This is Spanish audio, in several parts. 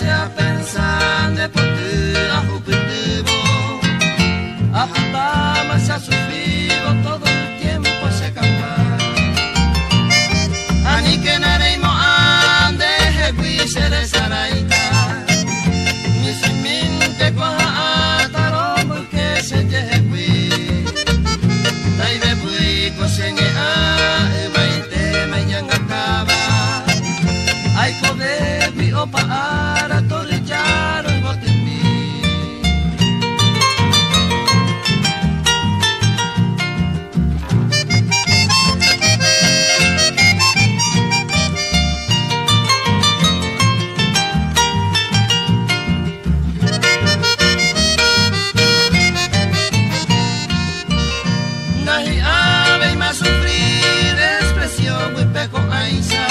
sea pensando por ti, a Jupitivo, a Putama se ha sufrido todo el tiempo se cantar. Ani que nareimo ande, jequi se le saraita, mi siminte coja ataro, porque se jequi, tai de bui coseñe a, maite mayan acaba, ay poder vi opa ara tolicharo y botembi. Nahi ave y más sufrir expresión muy peco aisa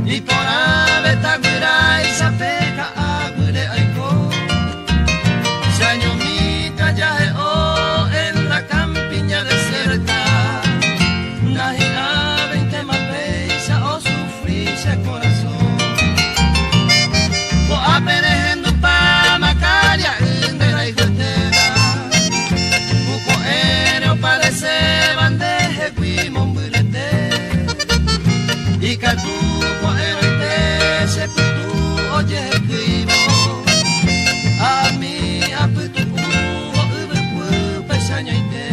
y por ave taguira y sapeca agure aiko Sañomita ya o en la campiña desierta Nahi ave y tema peisa o sufrirse corazón o aperejendo pa macaria de la hijotera buco aéreo parece bandeje guimon burete y catuco aéreo se putu oye guimo a mí a putu o ube pesaña ite